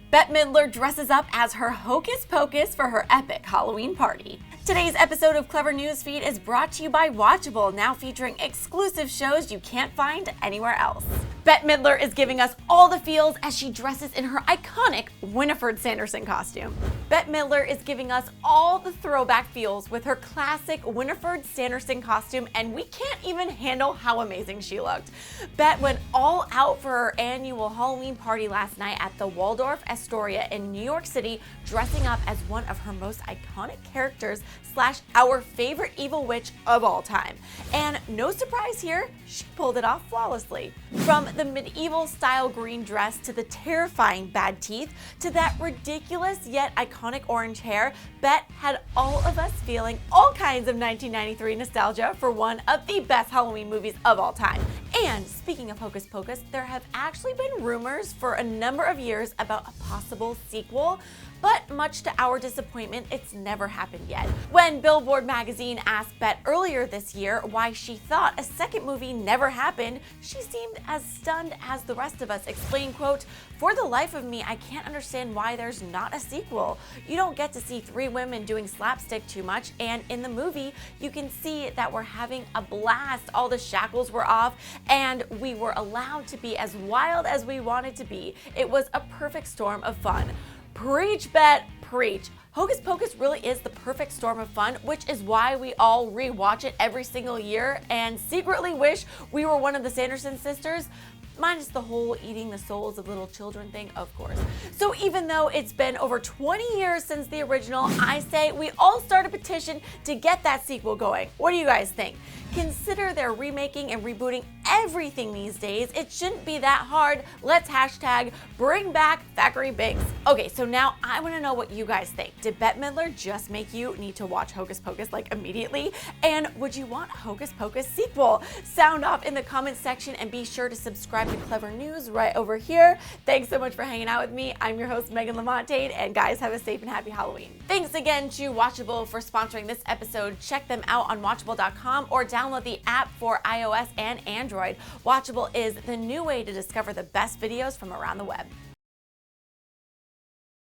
Bette Midler dresses up as her Hocus Pocus for her epic Halloween party. Today's episode of Clevver Newsfeed is brought to you by Watchable, now featuring exclusive shows you can't find anywhere else. Bette Midler is giving us all the feels as she dresses in her iconic Winifred Sanderson costume. Bette Midler is giving us all the throwback feels with her classic Winifred Sanderson costume, and we can't even handle how amazing she looked. Bette went all out for her annual Halloween party last night at the Waldorf Astoria in New York City, dressing up as one of her most iconic characters / our favorite evil witch of all time. And no surprise here, she pulled it off flawlessly. From the medieval style green dress to the terrifying bad teeth to that ridiculous yet iconic orange hair, Bette had all of us feeling all kinds of 1993 nostalgia for one of the best Halloween movies of all time. And speaking of Hocus Pocus, there have actually been rumors for a number of years about a possible sequel, but much to our disappointment, it's never happened yet. When Billboard magazine asked Bette earlier this year why she thought a second movie never happened, she seemed as stunned as the rest of us, explaining, quote, "For the life of me, I can't understand why there's not a sequel. You don't get to see three women doing slapstick too much, and in the movie, you can see that we're having a blast. All the shackles were off, and we were allowed to be as wild as we wanted to be. It was a perfect storm of fun." Preach, Bette, preach. Hocus Pocus really is the perfect storm of fun, which is why we all rewatch it every single year and secretly wish we were one of the Sanderson sisters. Minus the whole eating the souls of little children thing, of course. So even though it's been over 20 years since the original, I say we all start a petition to get that sequel going. What do you guys think? Consider they're remaking and rebooting everything these days. It shouldn't be that hard. Let's hashtag bring back Thackeray Binks. Okay, so now I want to know what you guys think. Did Bette Midler just make you need to watch Hocus Pocus like immediately? And would you want a Hocus Pocus sequel? Sound off in the comments section and be sure to subscribe to Clevver News right over here. Thanks so much for hanging out with me. I'm your host, Megan Lamontagne, and guys, have a safe and happy Halloween. Thanks again to Watchable for sponsoring this episode. Check them out on watchable.com or download the app for iOS and Android. Watchable is the new way to discover the best videos from around the web.